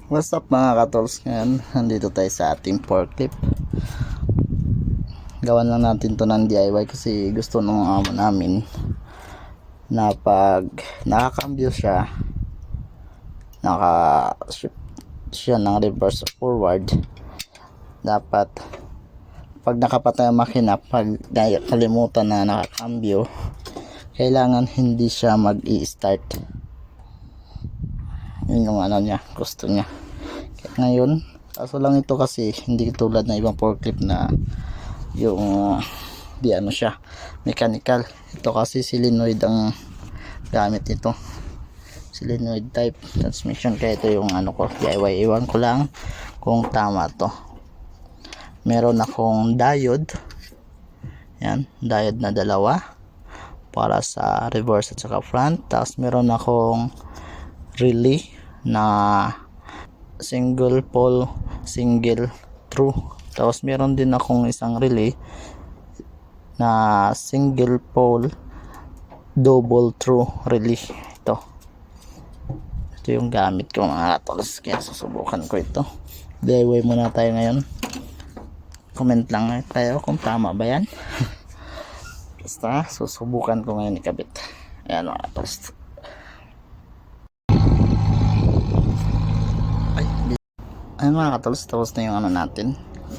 What's up mga katols, ngayon nandito tayo sa ating forklift. Gawan lang natin to ng DIY kasi gusto nung amo namin na pag nakakambyo siya, naka-shift siya ng reverse forward, dapat pag nakapatay ang makina, pag nakalimutan na nakakambyo, kailangan hindi siya mag-i-start. Yun yung ano niya, gusto niya. Kaya ngayon, kaso lang ito kasi hindi tulad ng ibang forklift na yung di ano siya, mechanical. Ito kasi solenoid ang gamit nito, solenoid type transmission. Kaya ito yung ano ko, DIY. Iwan ko lang kung tama to. Meron akong diode, yan, diode na dalawa para sa reverse at saka front. Tapos meron akong relay na single pole, single through. Tapos meron din akong isang relay na single pole, double through relay. Ito yung gamit ko mga katols, kaya susubukan ko ito. DIY muna tayo ngayon. Comment lang tayo kung tama ba yan. Basta susubukan ko ngayon ikabit. Ayan mga katols. Ayun mga katols, tapos na yung ano natin,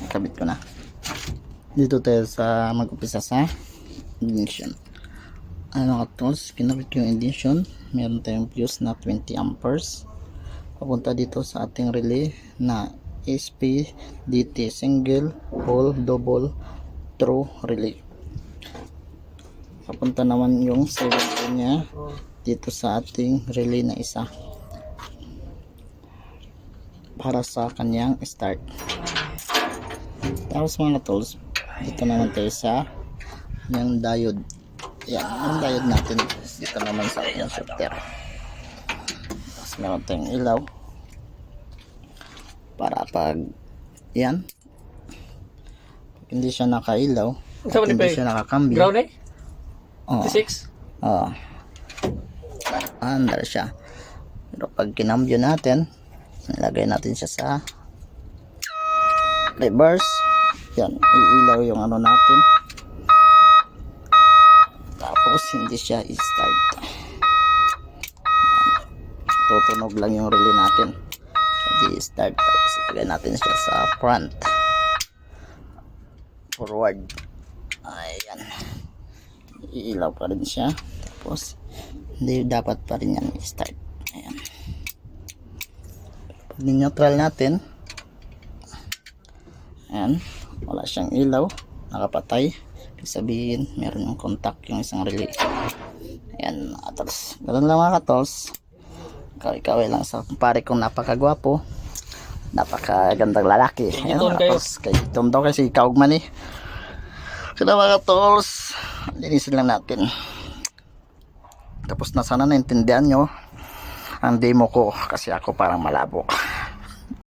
kabit ko na. Dito tayo sa mag-upisa sa ignition. Ayun mga katols, kinabit ko yung ignition. Meron tayong fuse na 20 amperes papunta dito sa ating relay na SPDT, single pole double through relay. Papunta naman yung 7 nya dito sa ating relay na isa para sa kanyang start. Tapos mga tools, dito naman tayo sa yung diode. Yan, yung diode natin dito naman sa yung shifter. Tapos meron tayong ilaw para pag yan, pag hindi siya nakailaw at hindi siya nakakambyo, ground eh? oh, 56? andar siya. Pero pag kinambyo natin, nilagay natin siya sa reverse, yan, iilaw yung ano natin. Tapos hindi siya i-start, tutunog lang yung relay natin, hindi i-start. Tapos ilagay natin siya sa front forward, ayan, iilaw pa rin siya. Tapos hindi dapat pa rin yan i-start. Ayan, neutral natin, ayan, wala siyang ilaw, nakapatay, ibig sabihin meron yung contact yung isang relay. Ayan mga katols, ganoon lang mga katols. Ikaw lang sa kumpare kong napakagwapo, napakagandang lalaki. Ayan mga katols, kay Tom daw kasi ikaw man eh. Kaya mga katols, linisin lang natin. Tapos na sana naintindihan nyo ang demo ko kasi ako parang malabo.